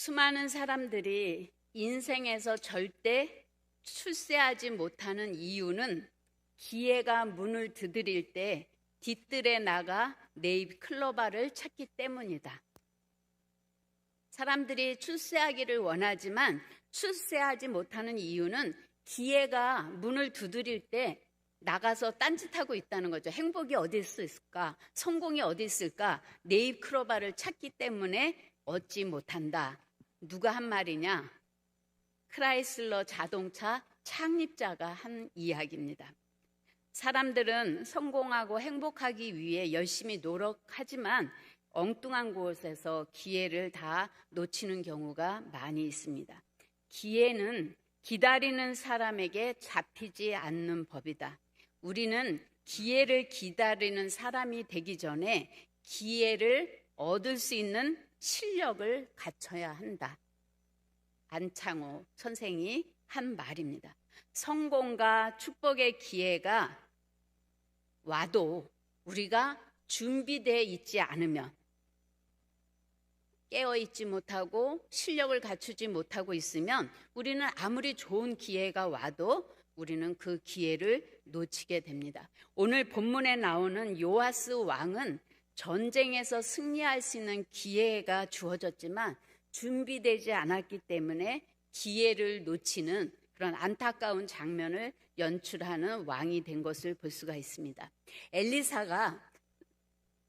수많은 사람들이 인생에서 절대 출세하지 못하는 이유는 기회가 문을 두드릴 때 뒤뜰에 나가 네잎클로바를 찾기 때문이다. 사람들이 출세하기를 원하지만 출세하지 못하는 이유는 기회가 문을 두드릴 때 나가서 딴짓하고 있다는 거죠. 행복이 어디 있을까? 성공이 어디 있을까? 네잎클로바를 찾기 때문에 얻지 못한다. 누가 한 말이냐? 크라이슬러 자동차 창립자가 한 이야기입니다. 사람들은 성공하고 행복하기 위해 열심히 노력하지만 엉뚱한 곳에서 기회를 다 놓치는 경우가 많이 있습니다. 기회는 기다리는 사람에게 잡히지 않는 법이다. 우리는 기회를 기다리는 사람이 되기 전에 기회를 얻을 수 있는 실력을 갖춰야 한다. 안창호 선생이 한 말입니다. 성공과 축복의 기회가 와도 우리가 준비되어 있지 않으면, 깨어있지 못하고 실력을 갖추지 못하고 있으면 우리는 아무리 좋은 기회가 와도 우리는 그 기회를 놓치게 됩니다. 오늘 본문에 나오는 요아스 왕은 전쟁에서 승리할 수 있는 기회가 주어졌지만 준비되지 않았기 때문에 기회를 놓치는 그런 안타까운 장면을 연출하는 왕이 된 것을 볼 수가 있습니다. 엘리사가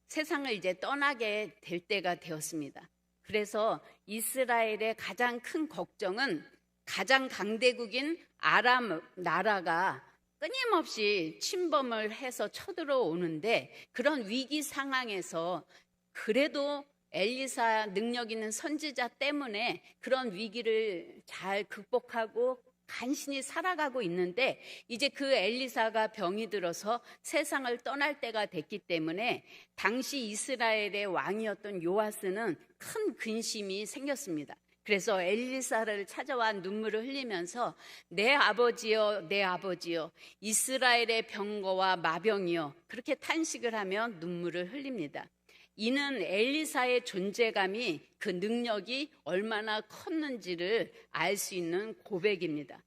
세상을 이제 떠나게 될 때가 되었습니다. 그래서 이스라엘의 가장 큰 걱정은 가장 강대국인 아람 나라가 끊임없이 침범을 해서 쳐들어오는데, 그런 위기 상황에서 그래도 엘리사 능력 있는 선지자 때문에 그런 위기를 잘 극복하고 간신히 살아가고 있는데, 이제 그 엘리사가 병이 들어서 세상을 떠날 때가 됐기 때문에 당시 이스라엘의 왕이었던 요아스는 큰 근심이 생겼습니다. 그래서 엘리사를 찾아와 눈물을 흘리면서 내 아버지여, 내 아버지여, 이스라엘의 병거와 마병이여, 그렇게 탄식을 하며 눈물을 흘립니다. 이는 엘리사의 존재감이, 그 능력이 얼마나 컸는지를 알 수 있는 고백입니다.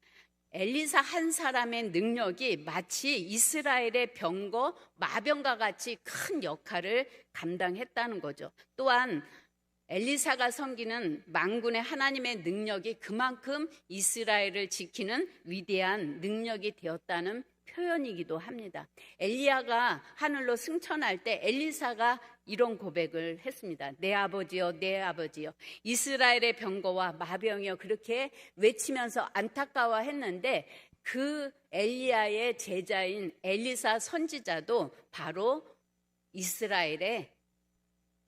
엘리사 한 사람의 능력이 마치 이스라엘의 병거, 마병과 같이 큰 역할을 감당했다는 거죠. 또한 엘리사가 섬기는 만군의 하나님의 능력이 그만큼 이스라엘을 지키는 위대한 능력이 되었다는 표현이기도 합니다. 엘리야가 하늘로 승천할 때 엘리사가 이런 고백을 했습니다. 내 아버지여, 내 아버지여, 이스라엘의 병거와 마병이여, 그렇게 외치면서 안타까워했는데, 그 엘리야의 제자인 엘리사 선지자도 바로 이스라엘의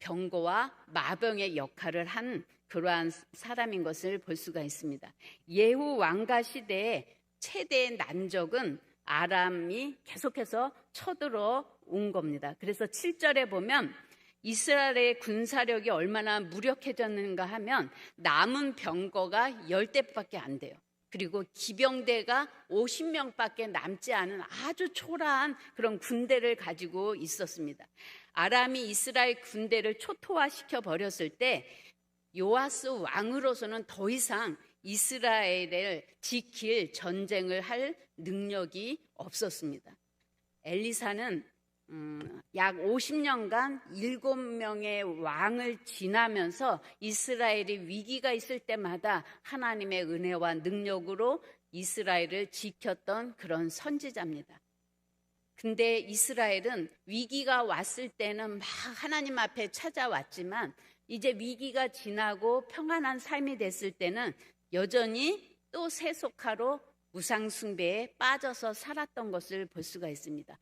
병거와 마병의 역할을 한 그러한 사람인 것을 볼 수가 있습니다. 예후 왕가 시대의 최대의 난적은 아람이 계속해서 쳐들어온 겁니다. 그래서 7절에 보면 이스라엘의 군사력이 얼마나 무력해졌는가 하면 남은 병거가 10대밖에 안 돼요. 그리고 기병대가 50명밖에 남지 않은 아주 초라한 그런 군대를 가지고 있었습니다. 아람이 이스라엘 군대를 초토화시켜 버렸을 때 요아스 왕으로서는 더 이상 이스라엘을 지킬 전쟁을 할 능력이 없었습니다. 엘리사는 약 50년간 7명의 왕을 지나면서 이스라엘이 위기가 있을 때마다 하나님의 은혜와 능력으로 이스라엘을 지켰던 그런 선지자입니다. 근데 이스라엘은 위기가 왔을 때는 막 하나님 앞에 찾아왔지만 이제 위기가 지나고 평안한 삶이 됐을 때는 여전히 또 세속화로 우상 숭배에 빠져서 살았던 것을 볼 수가 있습니다.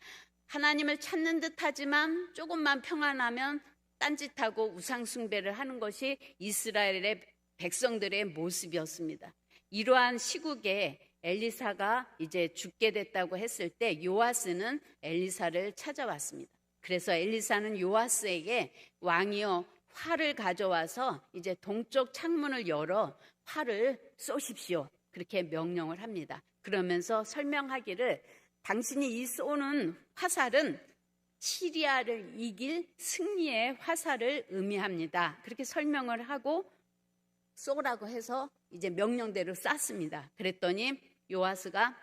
하나님을 찾는 듯 하지만 조금만 평안하면 딴짓하고 우상 숭배를 하는 것이 이스라엘의 백성들의 모습이었습니다. 이러한 시국에 엘리사가 이제 죽게 됐다고 했을 때 요아스는 엘리사를 찾아왔습니다. 그래서 엘리사는 요아스에게 왕이여, 활을 가져와서 이제 동쪽 창문을 열어 활을 쏘십시오, 그렇게 명령을 합니다. 그러면서 설명하기를 당신이 이 쏘는 화살은 시리아를 이길 승리의 화살을 의미합니다. 그렇게 설명을 하고 쏘라고 해서 이제 명령대로 쐈습니다. 그랬더니 요아스가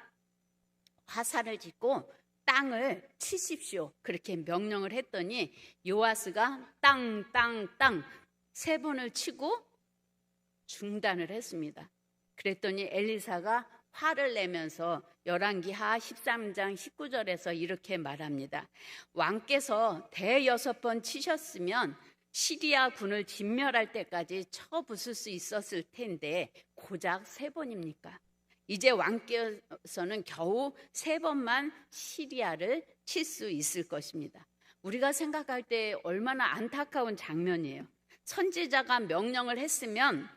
화살을 짚고 땅을 치십시오. 그렇게 명령을 했더니 요아스가 땅 3번을 치고 중단을 했습니다. 그랬더니 엘리사가 화를 내면서 열왕기하 13장 19절에서 이렇게 말합니다. 왕께서 대6번 치셨으면 시리아 군을 진멸할 때까지 쳐부술 수 있었을 텐데 고작 3번입니까? 이제 왕께서는 겨우 3번만 시리아를 칠 수 있을 것입니다. 우리가 생각할 때 얼마나 안타까운 장면이에요. 선지자가 명령을 했으면,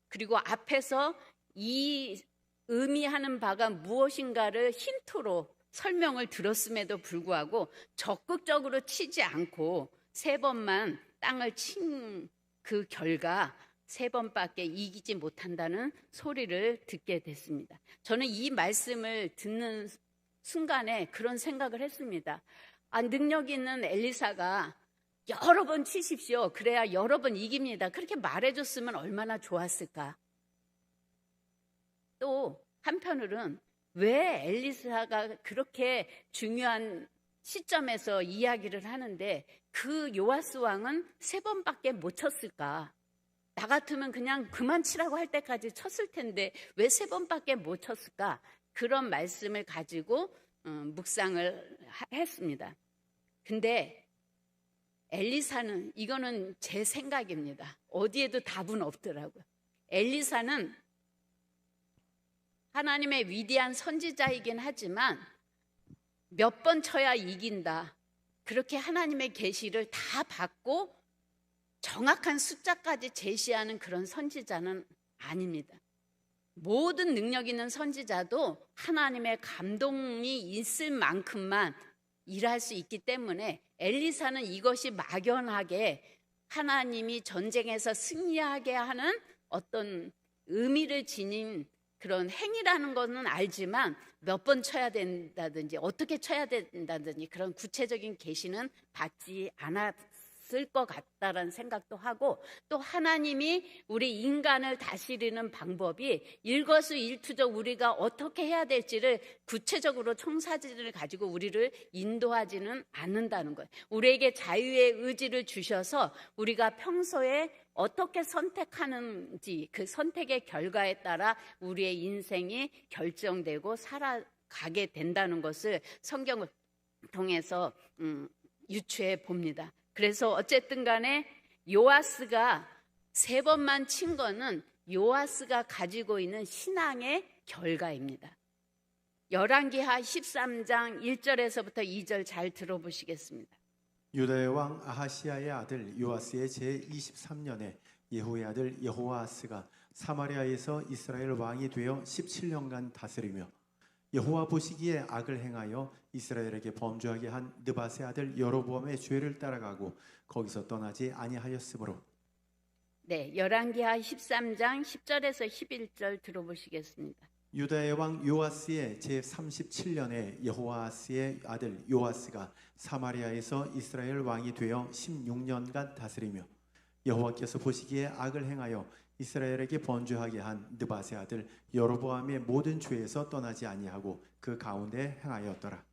그리고 앞에서 이 의미하는 바가 무엇인가를 힌트로 설명을 들었음에도 불구하고 적극적으로 치지 않고 3번만 땅을 친 그 결과 3번밖에 이기지 못한다는 소리를 듣게 됐습니다. 저는 이 말씀을 듣는 순간에 그런 생각을 했습니다. 능력 있는 엘리사가 여러 번 치십시오. 그래야 여러 번 이깁니다. 그렇게 말해줬으면 얼마나 좋았을까. 또 한편으로는 왜 엘리사가 그렇게 중요한 시점에서 이야기를 하는데 그 요아스 왕은 3번밖에 못 쳤을까? 나 같으면 그냥 그만 치라고 할 때까지 쳤을 텐데 왜 3번밖에 못 쳤을까? 그런 말씀을 가지고 묵상을 했습니다. 근데 엘리사는, 이거는 제 생각입니다. 어디에도 답은 없더라고요. 엘리사는 하나님의 위대한 선지자이긴 하지만 몇 번 쳐야 이긴다, 그렇게 하나님의 계시를 다 받고 정확한 숫자까지 제시하는 그런 선지자는 아닙니다. 모든 능력 있는 선지자도 하나님의 감동이 있을 만큼만 일할 수 있기 때문에 엘리사는 이것이 막연하게 하나님이 전쟁에서 승리하게 하는 어떤 의미를 지닌 그런 행위라는 것은 알지만 몇 번 쳐야 된다든지 어떻게 쳐야 된다든지 그런 구체적인 계시는 받지 않았을 것 같다라는 생각도 하고, 또 하나님이 우리 인간을 다스리는 방법이 일거수일투족 우리가 어떻게 해야 될지를 구체적으로 청사진을 가지고 우리를 인도하지는 않는다는 거예요. 우리에게 자유의 의지를 주셔서 우리가 평소에 어떻게 선택하는지 그 선택의 결과에 따라 우리의 인생이 결정되고 살아가게 된다는 것을 성경을 통해서 유추해 봅니다. 그래서 어쨌든 간에 요아스가 3번만 친 거는 요아스가 가지고 있는 신앙의 결과입니다. 열왕기하 13장 1절에서부터 2절 잘 들어보시겠습니다. 유다의 왕 아하시야의 아들 요아스의 제23년에 예후의 아들 여호아스가 사마리아에서 이스라엘 왕이 되어 17년간 다스리며 여호와 보시기에 악을 행하여 이스라엘에게 범죄하게 한 느밧의 아들 여로보암의 죄를 따라가고 거기서 떠나지 아니하였으므로. 네, 열왕기하 13장 10절에서 11절 들어보시겠습니다. 유다의 왕 요아스의 제37년에 여호아스의 아들 요아스가 사마리아에서 이스라엘 왕이 되어 16년간 다스리며 여호와께서 보시기에 악을 행하여 이스라엘에게 번주하게 한 느밧의 아들 여로보암의 모든 죄에서 떠나지 아니하고 그 가운데 행하였더라.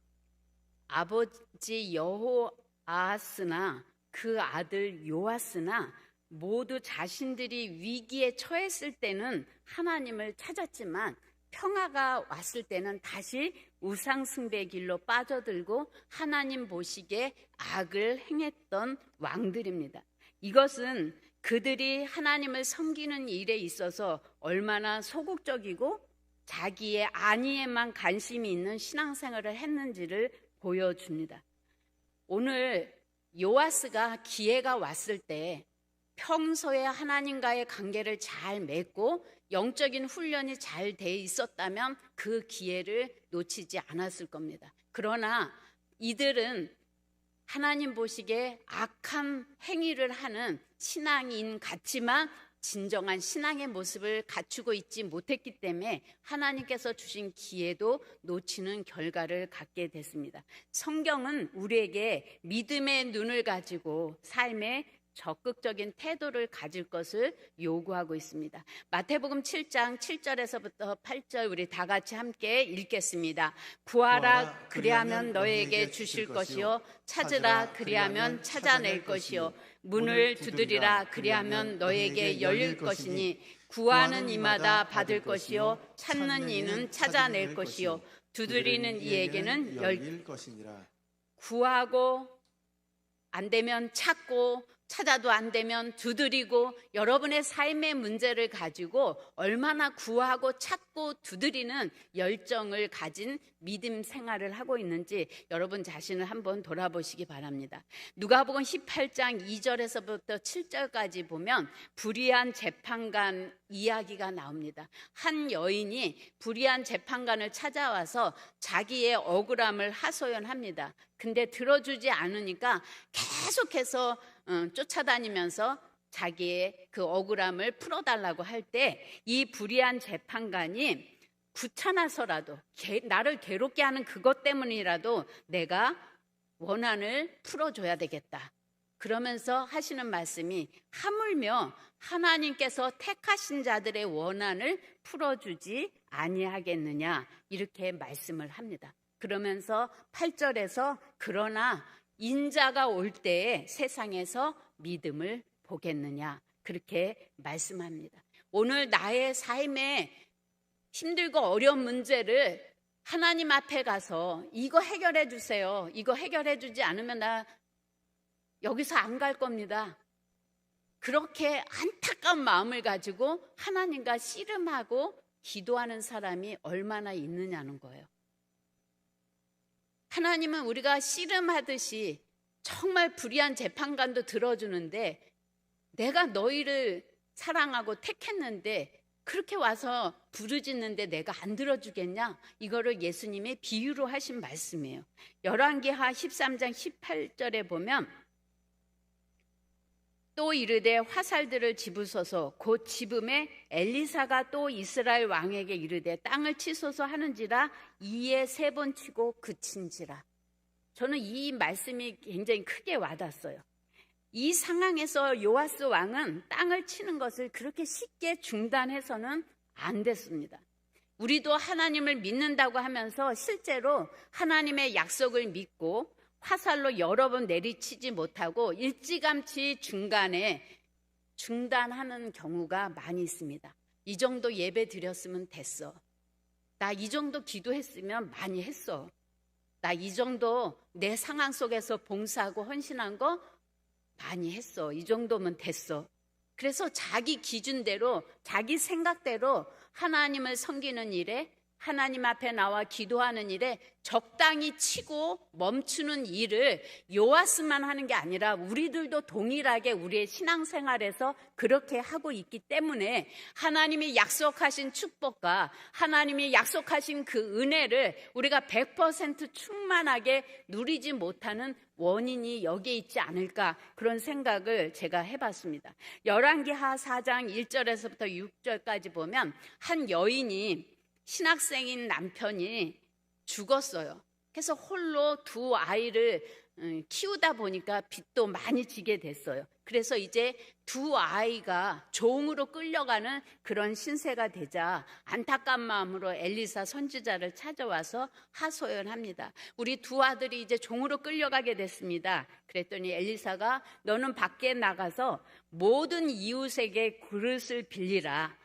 아버지 여호아스나 그 아들 요아스나 모두 자신들이 위기에 처했을 때는 하나님을 찾았지만 평화가 왔을 때는 다시 우상숭배 길로 빠져들고 하나님 보시기에 악을 행했던 왕들입니다. 이것은 그들이 하나님을 섬기는 일에 있어서 얼마나 소극적이고 자기의 안위에만 관심이 있는 신앙생활을 했는지를 보여줍니다. 오늘 요아스가 기회가 왔을 때 평소에 하나님과의 관계를 잘 맺고 영적인 훈련이 잘 돼 있었다면 그 기회를 놓치지 않았을 겁니다. 그러나 이들은 하나님 보시기에 악한 행위를 하는 신앙인 같지만 진정한 신앙의 모습을 갖추고 있지 못했기 때문에 하나님께서 주신 기회도 놓치는 결과를 갖게 됐습니다. 성경은 우리에게 믿음의 눈을 가지고 삶의 적극적인 태도를 가질 것을 요구하고 있습니다. 마태복음 7장 7절에서부터 8절 우리 다 같이 함께 읽겠습니다. 구하라 그리하면 너에게 주실 것이요 찾으라 그리하면 찾아낼 것이요 문을 두드리라 그리하면 너에게 열릴 것이니 구하는 이마다 받을 것이요 찾는 이는 찾아낼 것이요 두드리는 이에게는 열릴 것이니라. 구하고 안 되면 찾고 찾아도 안 되면 두드리고 여러분의 삶의 문제를 가지고 얼마나 구하고 찾고 두드리는 열정을 가진 믿음 생활을 하고 있는지 여러분 자신을 한번 돌아보시기 바랍니다. 누가복음 18장 2절에서부터 7절까지 보면 불의한 재판관 이야기가 나옵니다. 한 여인이 불의한 재판관을 찾아와서 자기의 억울함을 하소연합니다. 근데 들어주지 않으니까 계속해서 쫓아다니면서 자기의 그 억울함을 풀어달라고 할 때 이 불의한 재판관이 귀찮아서라도 나를 괴롭게 하는 그것 때문이라도 내가 원한을 풀어줘야 되겠다. 그러면서 하시는 말씀이 하물며 하나님께서 택하신 자들의 원한을 풀어주지 아니하겠느냐 이렇게 말씀을 합니다. 그러면서 8절에서 그러나 인자가 올 때에 세상에서 믿음을 보겠느냐 그렇게 말씀합니다. 오늘 나의 삶에 힘들고 어려운 문제를 하나님 앞에 가서 이거 해결해 주세요. 이거 해결해 주지 않으면 나 여기서 안 갈 겁니다. 그렇게 안타까운 마음을 가지고 하나님과 씨름하고 기도하는 사람이 얼마나 있느냐는 거예요. 하나님은 우리가 씨름하듯이 정말 불의한 재판관도 들어주는데 내가 너희를 사랑하고 택했는데 그렇게 와서 부르짖는데 내가 안 들어주겠냐? 이거를 예수님이 비유로 하신 말씀이에요. 열왕기하 13장 18절에 보면 또 이르되 화살들을 집으소서 곧 집음에 엘리사가 또 이스라엘 왕에게 이르되 땅을 치소서 하는지라 이에 3번 치고 그친지라. 저는 이 말씀이 굉장히 크게 와닿았어요. 이 상황에서 요아스 왕은 땅을 치는 것을 그렇게 쉽게 중단해서는 안 됐습니다. 우리도 하나님을 믿는다고 하면서 실제로 하나님의 약속을 믿고 화살로 여러 번 내리치지 못하고 일찌감치 중간에 중단하는 경우가 많이 있습니다. 이 정도 예배 드렸으면 됐어. 나 이 정도 기도했으면 많이 했어. 나 이 정도 내 상황 속에서 봉사하고 헌신한 거 많이 했어. 이 정도면 됐어. 그래서 자기 기준대로 자기 생각대로 하나님을 섬기는 일에 하나님 앞에 나와 기도하는 일에 적당히 치고 멈추는 일을 요아스만 하는 게 아니라 우리들도 동일하게 우리의 신앙생활에서 그렇게 하고 있기 때문에 하나님이 약속하신 축복과 하나님이 약속하신 그 은혜를 우리가 100% 충만하게 누리지 못하는 원인이 여기에 있지 않을까 그런 생각을 제가 해봤습니다. 열왕기하 4장 1절에서부터 6절까지 보면 한 여인이 신학생인 남편이 죽었어요. 그래서 홀로 2 아이를 키우다 보니까 빚도 많이 지게 됐어요. 그래서 이제 2 아이가 종으로 끌려가는 그런 신세가 되자 안타까운 마음으로 엘리사 선지자를 찾아와서 하소연합니다. 우리 2 아들이 이제 종으로 끌려가게 됐습니다. 그랬더니 엘리사가 너는 밖에 나가서 모든 이웃에게 그릇을 빌리라.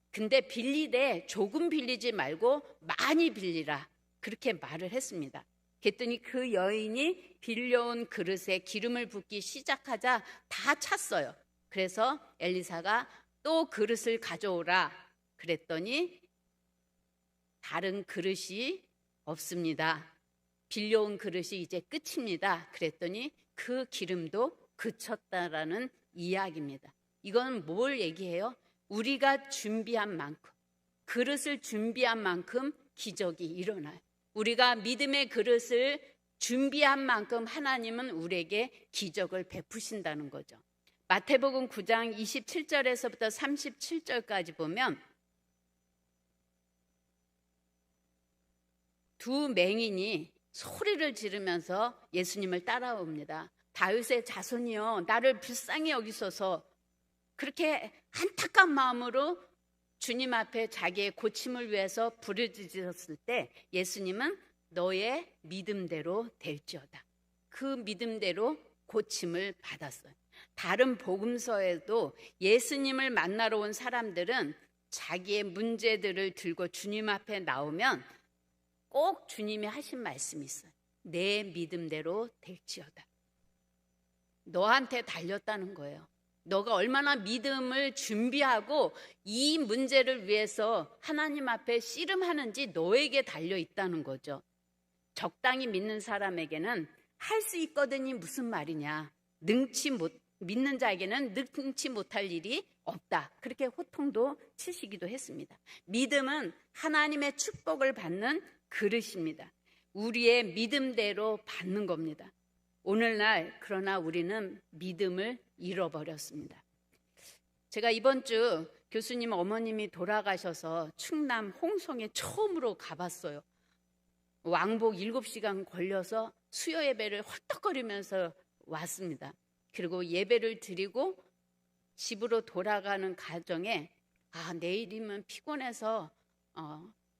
근데 빌리되 조금 빌리지 말고 많이 빌리라. 그렇게 말을 했습니다. 그랬더니 그 여인이 빌려온 그릇에 기름을 붓기 시작하자 다 찼어요. 그래서 엘리사가 또 그릇을 가져오라. 그랬더니 다른 그릇이 없습니다. 빌려온 그릇이 이제 끝입니다. 그랬더니 그 기름도 그쳤다라는 이야기입니다. 이건 뭘 얘기해요? 우리가 준비한 만큼, 그릇을 준비한 만큼 기적이 일어나요. 우리가 믿음의 그릇을 준비한 만큼 하나님은 우리에게 기적을 베푸신다는 거죠. 마태복음 9장 27절에서부터 37절까지 보면 2 맹인이 소리를 지르면서 예수님을 따라옵니다. 다윗의 자손이여 나를 불쌍히 여기소서, 그렇게 안타까운 마음으로 주님 앞에 자기의 고침을 위해서 부르짖었을 때 예수님은 너의 믿음대로 될지어다, 그 믿음대로 고침을 받았어요. 다른 복음서에도 예수님을 만나러 온 사람들은 자기의 문제들을 들고 주님 앞에 나오면 꼭 주님이 하신 말씀이 있어요. 내 믿음대로 될지어다. 너한테 달렸다는 거예요. 너가 얼마나 믿음을 준비하고 이 문제를 위해서 하나님 앞에 씨름하는지 너에게 달려 있다는 거죠. 적당히 믿는 사람에게는 할 수 있거든이 무슨 말이냐, 믿는 자에게는 능치 못할 일이 없다, 그렇게 호통도 치시기도 했습니다. 믿음은 하나님의 축복을 받는 그릇입니다. 우리의 믿음대로 받는 겁니다. 오늘날 그러나 우리는 믿음을 잃어버렸습니다. 제가 이번 주 교수님 어머님이 돌아가셔서 충남 홍성에 처음으로 가봤어요. 왕복 7시간 걸려서 수요 예배를 헐떡거리면서 왔습니다. 그리고 예배를 드리고 집으로 돌아가는 과정에 내일이면 피곤해서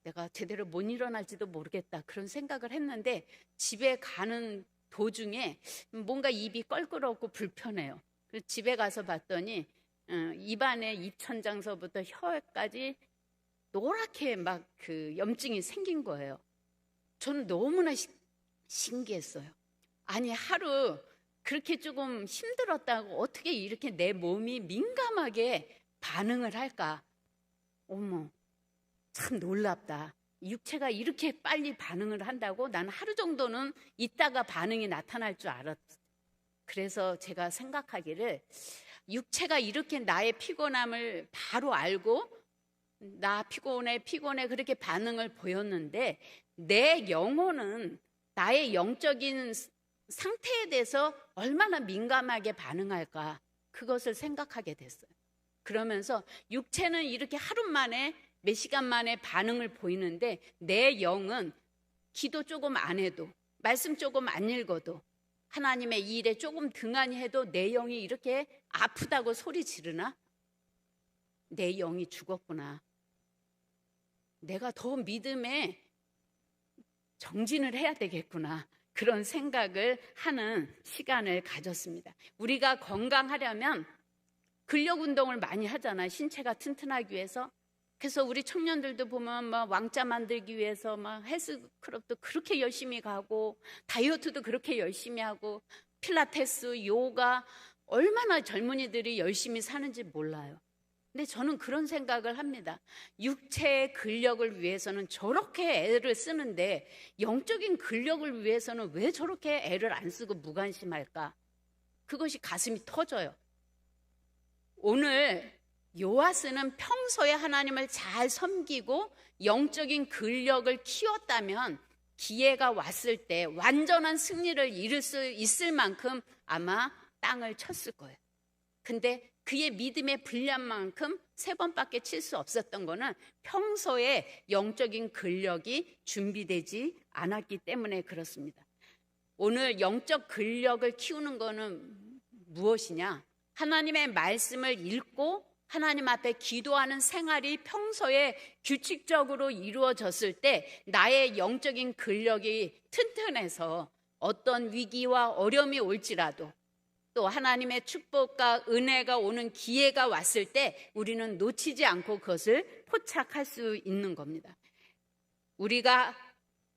내가 제대로 못 일어날지도 모르겠다, 그런 생각을 했는데 집에 가는 도중에 뭔가 입이 껄끄럽고 불편해요. 그래서 집에 가서 봤더니 입안에 입천장서부터 혀까지 노랗게 막 그 염증이 생긴 거예요. 저는 너무나 신기했어요. 아니, 하루 그렇게 조금 힘들었다고 어떻게 이렇게 내 몸이 민감하게 반응을 할까? 어머, 참 놀랍다. 육체가 이렇게 빨리 반응을 한다고? 나는 하루 정도는 있다가 반응이 나타날 줄 알았어요. 그래서 제가 생각하기를 육체가 이렇게 나의 피곤함을 바로 알고 나 피곤해 그렇게 반응을 보였는데 내 영혼은 나의 영적인 상태에 대해서 얼마나 민감하게 반응할까, 그것을 생각하게 됐어요. 그러면서 육체는 이렇게 하루 만에 몇 시간 만에 반응을 보이는데 내 영은 기도 조금 안 해도, 말씀 조금 안 읽어도, 하나님의 이 일에 조금 등한히 해도 내 영이 이렇게 아프다고 소리 지르나? 내 영이 죽었구나. 내가 더 믿음에 정진을 해야 되겠구나, 그런 생각을 하는 시간을 가졌습니다. 우리가 건강하려면 근력 운동을 많이 하잖아요. 신체가 튼튼하기 위해서. 그래서 우리 청년들도 보면 막 왕자 만들기 위해서 막 헬스클럽도 그렇게 열심히 가고 다이어트도 그렇게 열심히 하고 필라테스, 요가, 얼마나 젊은이들이 열심히 사는지 몰라요. 근데 저는 그런 생각을 합니다. 육체의 근력을 위해서는 저렇게 애를 쓰는데 영적인 근력을 위해서는 왜 저렇게 애를 안 쓰고 무관심할까? 그것이 가슴이 터져요. 오늘 요아스는 평소에 하나님을 잘 섬기고 영적인 근력을 키웠다면 기회가 왔을 때 완전한 승리를 이룰 수 있을 만큼 아마 땅을 쳤을 거예요. 근데 그의 믿음의 분량만큼 3번밖에 칠 수 없었던 거는 평소에 영적인 근력이 준비되지 않았기 때문에 그렇습니다. 오늘 영적 근력을 키우는 거는 무엇이냐? 하나님의 말씀을 읽고 하나님 앞에 기도하는 생활이 평소에 규칙적으로 이루어졌을 때 나의 영적인 근력이 튼튼해서 어떤 위기와 어려움이 올지라도 또 하나님의 축복과 은혜가 오는 기회가 왔을 때 우리는 놓치지 않고 그것을 포착할 수 있는 겁니다. 우리가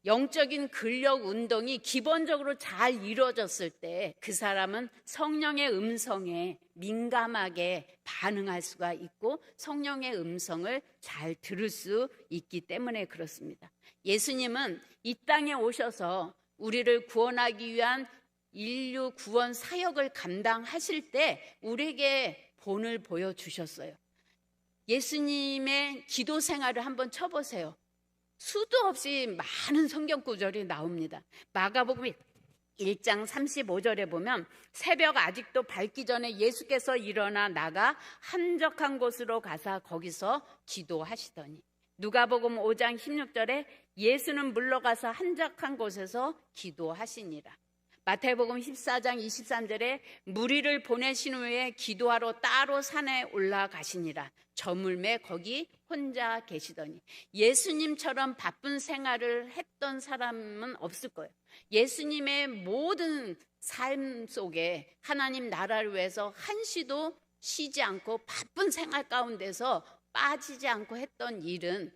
영적인 근력 운동이 기본적으로 잘 이루어졌을 때 그 사람은 성령의 음성에 민감하게 반응할 수가 있고 성령의 음성을 잘 들을 수 있기 때문에 그렇습니다. 예수님은 이 땅에 오셔서 우리를 구원하기 위한 인류 구원 사역을 감당하실 때 우리에게 본을 보여주셨어요. 예수님의 기도 생활을 한번 쳐보세요. 수도 없이 많은 성경 구절이 나옵니다. 마가복음 1장 35절에 보면 새벽 아직도 밝기 전에 예수께서 일어나 나가 한적한 곳으로 가사 거기서 기도하시더니, 누가복음 5장 16절에 예수는 물러가서 한적한 곳에서 기도하시니라. 마태복음 14장 23절에 무리를 보내신 후에 기도하러 따로 산에 올라가시니라. 저물매 거기 혼자 계시더니. 예수님처럼 바쁜 생활을 했던 사람은 없을 거예요. 예수님의 모든 삶 속에 하나님 나라를 위해서 한시도 쉬지 않고 바쁜 생활 가운데서 빠지지 않고 했던 일은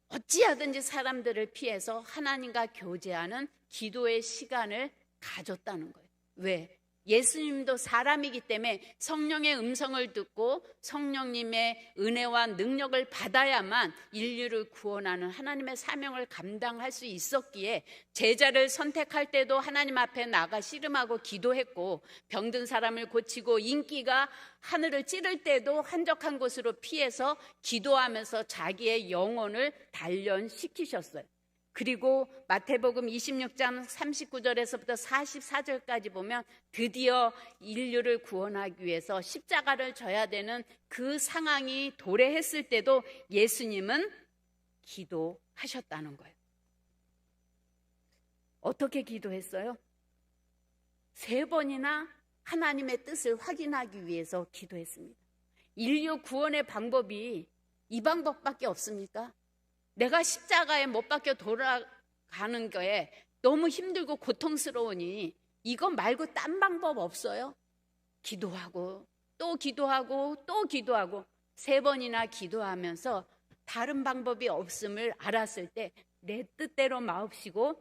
어찌하든지 사람들을 피해서 하나님과 교제하는 기도의 시간을 가졌다는 거예요. 왜? 예수님도 사람이기 때문에 성령의 음성을 듣고 성령님의 은혜와 능력을 받아야만 인류를 구원하는 하나님의 사명을 감당할 수 있었기에 제자를 선택할 때도 하나님 앞에 나가 씨름하고 기도했고, 병든 사람을 고치고 인기가 하늘을 찌를 때도 한적한 곳으로 피해서 기도하면서 자기의 영혼을 단련시키셨어요. 그리고 마태복음 26장 39절에서부터 44절까지 보면 드디어 인류를 구원하기 위해서 십자가를 져야 되는 그 상황이 도래했을 때도 예수님은 기도하셨다는 거예요. 어떻게 기도했어요? 3번이나 하나님의 뜻을 확인하기 위해서 기도했습니다. 인류 구원의 방법이 이 방법밖에 없습니까? 내가 십자가에 못 박혀 돌아가는 거에 너무 힘들고 고통스러우니 이거 말고 딴 방법 없어요? 기도하고 또 기도하고 또 기도하고 3번이나 기도하면서 다른 방법이 없음을 알았을 때 내 뜻대로 마옵시고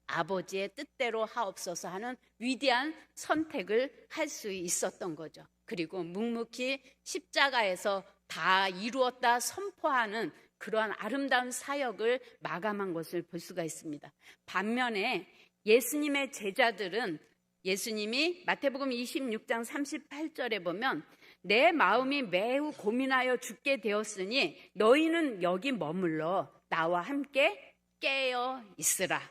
아버지의 뜻대로 하옵소서 하는 위대한 선택을 할 수 있었던 거죠. 그리고 묵묵히 십자가에서 다 이루었다 선포하는 그러한 아름다운 사역을 마감한 것을 볼 수가 있습니다. 반면에 예수님의 제자들은 예수님이 마태복음 26장 38절에 보면 내 마음이 매우 고민하여 죽게 되었으니 너희는 여기 머물러 나와 함께 깨어 있으라.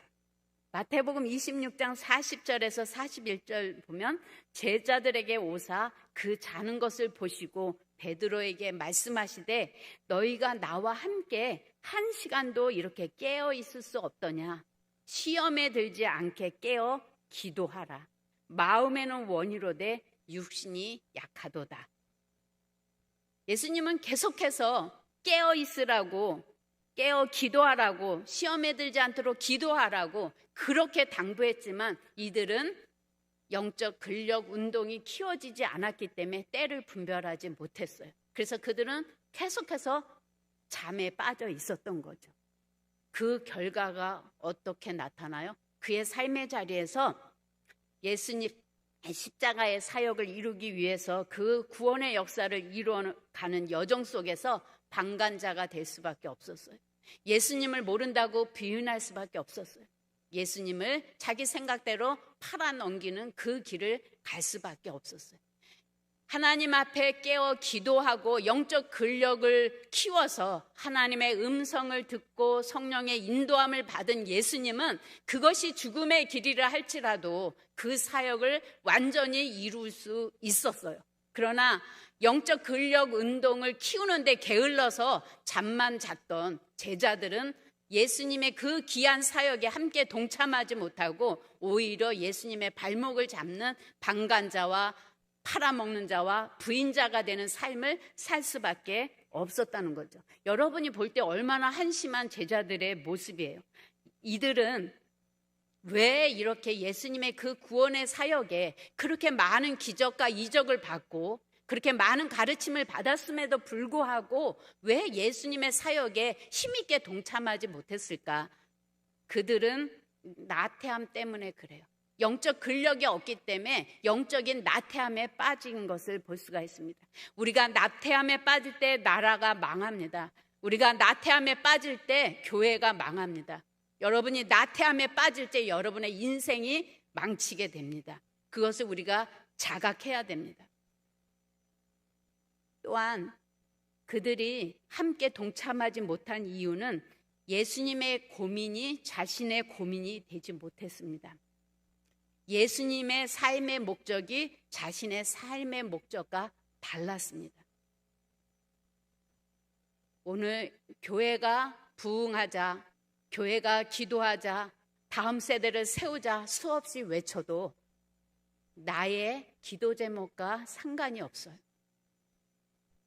마태복음 26장 40절에서 41절 보면 제자들에게 오사 그 자는 것을 보시고 베드로에게 말씀하시되 너희가 나와 함께 1시간도 이렇게 깨어 있을 수 없더냐. 시험에 들지 않게 깨어 기도하라. 마음에는 원이로되 육신이 약하도다. 예수님은 계속해서 깨어 있으라고, 깨어 기도하라고, 시험에 들지 않도록 기도하라고 그렇게 당부했지만 이들은 영적 근력 운동이 키워지지 않았기 때문에 때를 분별하지 못했어요. 그래서 그들은 계속해서 잠에 빠져 있었던 거죠. 그 결과가 어떻게 나타나요? 그의 삶의 자리에서 예수님 십자가의 사역을 이루기 위해서 그 구원의 역사를 이루어가는 여정 속에서 방관자가 될 수밖에 없었어요. 예수님을 모른다고 비윤할 수밖에 없었어요. 예수님을 자기 생각대로 팔아넘기는 그 길을 갈 수밖에 없었어요. 하나님 앞에 깨어 기도하고 영적 근력을 키워서 하나님의 음성을 듣고 성령의 인도함을 받은 예수님은 그것이 죽음의 길이라 할지라도 그 사역을 완전히 이룰 수 있었어요. 그러나 영적 근력 운동을 키우는데 게을러서 잠만 잤던 제자들은 예수님의 그 귀한 사역에 함께 동참하지 못하고 오히려 예수님의 발목을 잡는 방관자와 팔아먹는 자와 부인자가 되는 삶을 살 수밖에 없었다는 거죠. 여러분이 볼 때 얼마나 한심한 제자들의 모습이에요. 이들은 왜 이렇게 예수님의 그 구원의 사역에 그렇게 많은 기적과 이적을 받고 그렇게 많은 가르침을 받았음에도 불구하고 왜 예수님의 사역에 힘있게 동참하지 못했을까? 그들은 나태함 때문에 그래요. 영적 근력이 없기 때문에 영적인 나태함에 빠진 것을 볼 수가 있습니다. 우리가 나태함에 빠질 때 나라가 망합니다. 우리가 나태함에 빠질 때 교회가 망합니다. 여러분이 나태함에 빠질 때 여러분의 인생이 망치게 됩니다. 그것을 우리가 자각해야 됩니다. 또한 그들이 함께 동참하지 못한 이유는 예수님의 고민이 자신의 고민이 되지 못했습니다. 예수님의 삶의 목적이 자신의 삶의 목적과 달랐습니다. 오늘 교회가 부흥하자, 교회가 기도하자, 다음 세대를 세우자 수없이 외쳐도 나의 기도 제목과 상관이 없어요.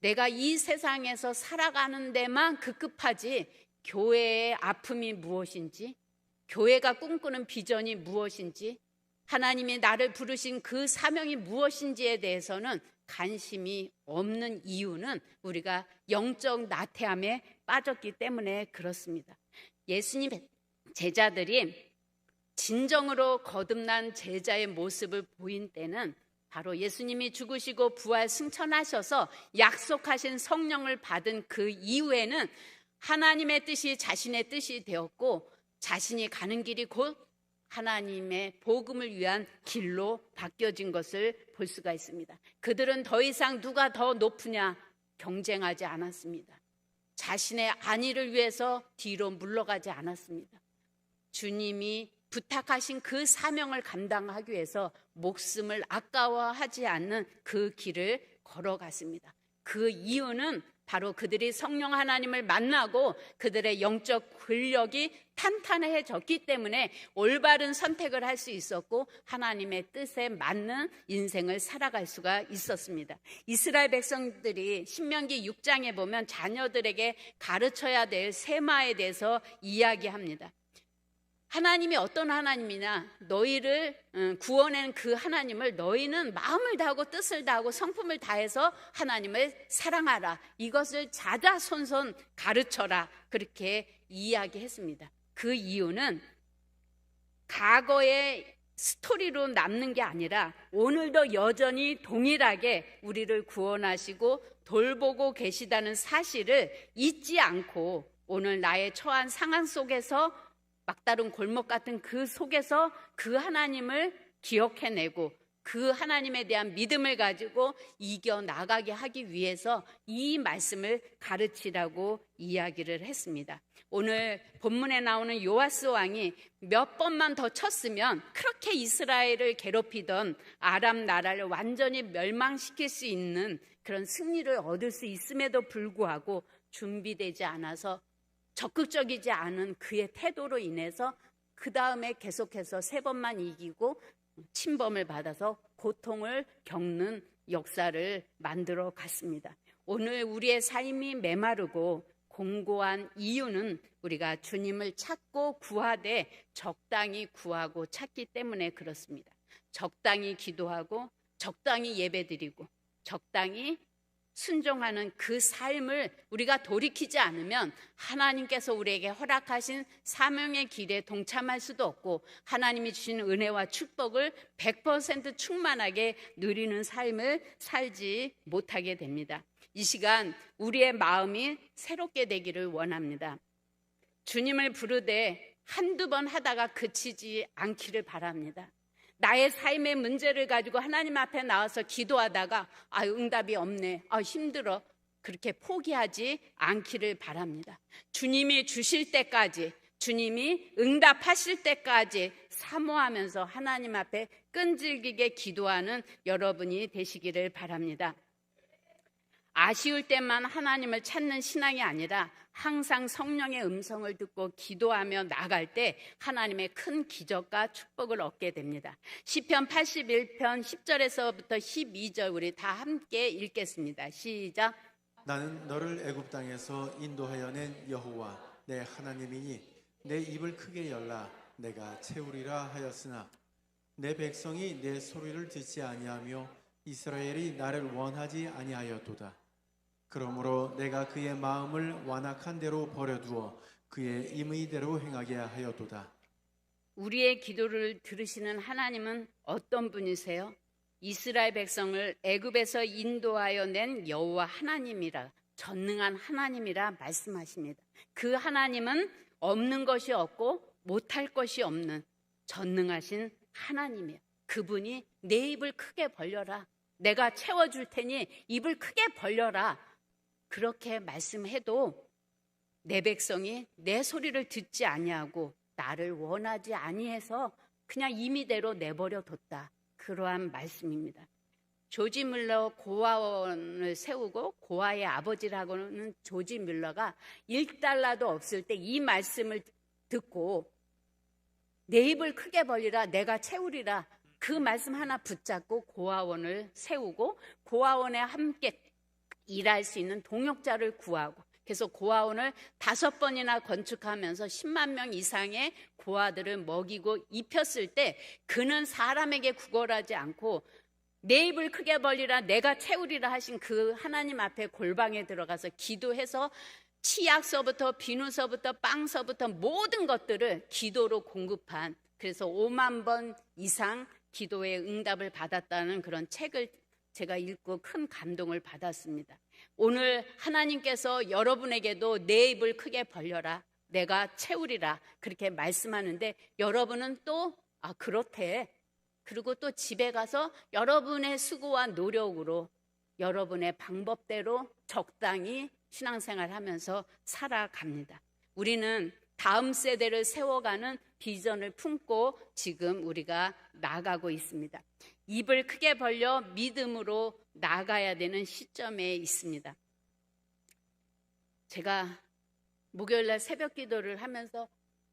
내가 이 세상에서 살아가는 데만 급급하지 교회의 아픔이 무엇인지, 교회가 꿈꾸는 비전이 무엇인지, 하나님이 나를 부르신 그 사명이 무엇인지에 대해서는 관심이 없는 이유는 우리가 영적 나태함에 빠졌기 때문에 그렇습니다. 예수님의 제자들이 진정으로 거듭난 제자의 모습을 보인 때는 바로 예수님이 죽으시고 부활 승천하셔서 약속하신 성령을 받은 그 이후에는 하나님의 뜻이 자신의 뜻이 되었고 자신이 가는 길이 곧 하나님의 복음을 위한 길로 바뀌어진 것을 볼 수가 있습니다. 그들은 더 이상 누가 더 높으냐 경쟁하지 않았습니다. 자신의 안위를 위해서 뒤로 물러가지 않았습니다. 주님이 부탁하신 그 사명을 감당하기 위해서 목숨을 아까워하지 않는 그 길을 걸어갔습니다. 그 이유는 바로 그들이 성령 하나님을 만나고 그들의 영적 근력이 탄탄해졌기 때문에 올바른 선택을 할 수 있었고 하나님의 뜻에 맞는 인생을 살아갈 수가 있었습니다. 이스라엘 백성들이 신명기 6장에 보면 자녀들에게 가르쳐야 될 세마에 대해서 이야기합니다. 하나님이 어떤 하나님이냐, 너희를 구원한 그 하나님을 너희는 마음을 다하고 뜻을 다하고 성품을 다해서 하나님을 사랑하라, 이것을 자자손손 가르쳐라, 그렇게 이야기했습니다. 그 이유는 과거의 스토리로 남는 게 아니라 오늘도 여전히 동일하게 우리를 구원하시고 돌보고 계시다는 사실을 잊지 않고 오늘 나의 처한 상황 속에서 막다른 골목 같은 그 속에서 그 하나님을 기억해내고 그 하나님에 대한 믿음을 가지고 이겨나가게 하기 위해서 이 말씀을 가르치라고 이야기를 했습니다. 오늘 본문에 나오는 요아스 왕이 몇 번만 더 쳤으면 그렇게 이스라엘을 괴롭히던 아람 나라를 완전히 멸망시킬 수 있는 그런 승리를 얻을 수 있음에도 불구하고 준비되지 않아서 적극적이지 않은 그의 태도로 인해서 그 다음에 계속해서 3번만 이기고 침범을 받아서 고통을 겪는 역사를 만들어 갔습니다. 오늘 우리의 삶이 메마르고 공고한 이유는 우리가 주님을 찾고 구하되 적당히 구하고 찾기 때문에 그렇습니다. 적당히 기도하고 적당히 예배드리고 적당히 순종하는 그 삶을 우리가 돌이키지 않으면 하나님께서 우리에게 허락하신 사명의 길에 동참할 수도 없고 하나님이 주신 은혜와 축복을 100% 충만하게 누리는 삶을 살지 못하게 됩니다. 이 시간 우리의 마음이 새롭게 되기를 원합니다. 주님을 부르되 한두 번 하다가 그치지 않기를 바랍니다. 나의 삶의 문제를 가지고 하나님 앞에 나와서 기도하다가 응답이 없네, 힘들어, 그렇게 포기하지 않기를 바랍니다. 주님이 주실 때까지, 주님이 응답하실 때까지 사모하면서 하나님 앞에 끈질기게 기도하는 여러분이 되시기를 바랍니다. 아쉬울 때만 하나님을 찾는 신앙이 아니라 항상 성령의 음성을 듣고 기도하며 나갈 때 하나님의 큰 기적과 축복을 얻게 됩니다. 시편 81편 10절에서부터 12절 우리 다 함께 읽겠습니다. 시작. 나는 너를 애굽 땅에서 인도하여 낸 여호와 내 하나님이니 내 입을 크게 열라 내가 채우리라 하였으나 내 백성이 내 소리를 듣지 아니하며 이스라엘이 나를 원하지 아니하였도다. 그러므로 내가 그의 마음을 완악한 대로 버려두어 그의 임의대로 행하게 하였도다. 우리의 기도를 들으시는 하나님은 어떤 분이세요? 이스라엘 백성을 애굽에서 인도하여 낸 여호와 하나님이라, 전능한 하나님이라 말씀하십니다. 그 하나님은 없는 것이 없고 못할 것이 없는 전능하신 하나님이에요. 그분이 내 입을 크게 벌려라, 내가 채워줄 테니 입을 크게 벌려라, 그렇게 말씀해도 내 백성이 내 소리를 듣지 아니하고 나를 원하지 아니해서 그냥 임의대로 내버려 뒀다. 그러한 말씀입니다. 조지 밀러 고아원을 세우고 고아의 아버지라고 하는 조지 밀러가 $1도 없을 때 이 말씀을 듣고 내 입을 크게 벌리라 내가 채우리라. 그 말씀 하나 붙잡고 고아원을 세우고 고아원에 함께 일할 수 있는 동역자를 구하고, 그래서 고아원을 5번이나 건축하면서 10만 명 이상의 고아들을 먹이고 입혔을 때 그는 사람에게 구걸하지 않고 내 입을 크게 벌리라 내가 채우리라 하신 그 하나님 앞에 골방에 들어가서 기도해서 치약서부터 비누서부터 빵서부터 모든 것들을 기도로 공급한, 그래서 5만 번 이상 기도의 응답을 받았다는 그런 책을 제가 읽고 큰 감동을 받았습니다. 오늘 하나님께서 여러분에게도 내 입을 크게 벌려라 내가 채우리라 그렇게 말씀하는데, 여러분은 또 그렇대. 그리고 또 집에 가서 여러분의 수고와 노력으로 여러분의 방법대로 적당히 신앙생활 하면서 살아갑니다. 우리는 다음 세대를 세워가는 비전을 품고 지금 우리가 나아가고 있습니다. 입을 크게 벌려 믿음으로 나아가야 되는 시점에 있습니다. 제가 목요일날 새벽 기도를 하면서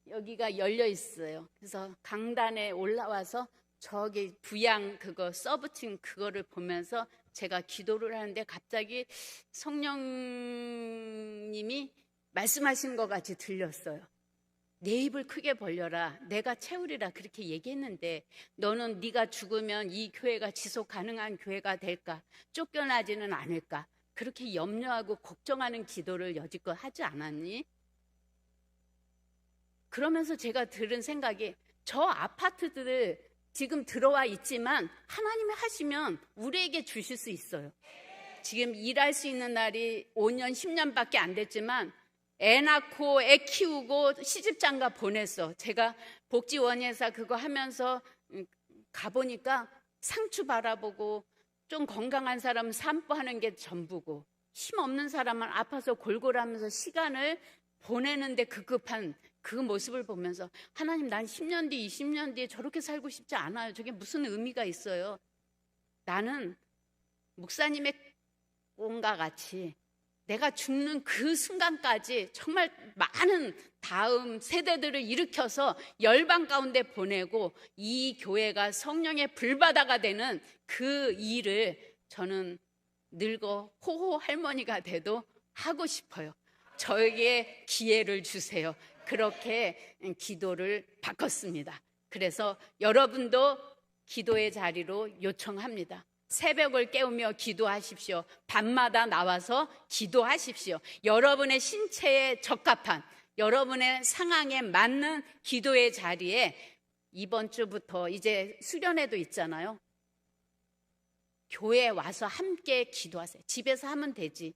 여기가 열려 있어요. 그래서 강단에 올라와서 저기 부양 그거 써붙인 그거를 보면서 제가 기도를 하는데 갑자기 성령님이 말씀하시는 것 같이 들렸어요. 내 입을 크게 벌려라 내가 채우리라 그렇게 얘기했는데 너는 네가 죽으면 이 교회가 지속 가능한 교회가 될까, 쫓겨나지는 않을까, 그렇게 염려하고 걱정하는 기도를 여지껏 하지 않았니? 그러면서 제가 들은 생각이, 저 아파트들 지금 들어와 있지만 하나님이 하시면 우리에게 주실 수 있어요. 지금 일할 수 있는 날이 5년 10년밖에 안 됐지만 애 낳고 애 키우고 시집장가 보냈어. 제가 복지원예사 그거 하면서 가보니까 상추 바라보고 좀 건강한 사람은 산보하는 게 전부고 힘없는 사람은 아파서 골골하면서 시간을 보내는데 급급한 그 모습을 보면서 하나님 난 10년 뒤 20년 뒤에 저렇게 살고 싶지 않아요. 저게 무슨 의미가 있어요. 나는 목사님의 꿈과 같이 내가 죽는 그 순간까지 정말 많은 다음 세대들을 일으켜서 열방 가운데 보내고 이 교회가 성령의 불바다가 되는 그 일을 저는 늙어 호호 할머니가 돼도 하고 싶어요. 저에게 기회를 주세요. 그렇게 기도를 바꿨습니다. 그래서 여러분도 기도의 자리로 요청합니다. 새벽을 깨우며 기도하십시오. 밤마다 나와서 기도하십시오. 여러분의 신체에 적합한, 여러분의 상황에 맞는 기도의 자리에 이번 주부터 이제 수련회도 있잖아요. 교회에 와서 함께 기도하세요. 집에서 하면 되지.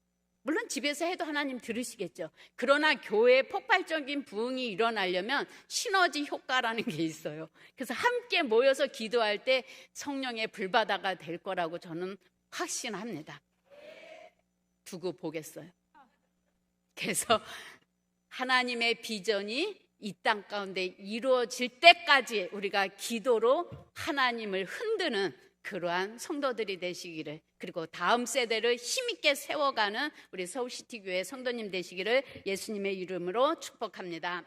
물론 집에서 해도 하나님 들으시겠죠. 그러나 교회에 폭발적인 부흥이 일어나려면 시너지 효과라는 게 있어요. 그래서 함께 모여서 기도할 때 성령의 불바다가 될 거라고 저는 확신합니다. 두고 보겠어요. 그래서 하나님의 비전이 이 땅 가운데 이루어질 때까지 우리가 기도로 하나님을 흔드는 그러한 성도들이 되시기를, 그리고 다음 세대를 힘있게 세워가는 우리 서울시티교회 성도님 되시기를 예수님의 이름으로 축복합니다.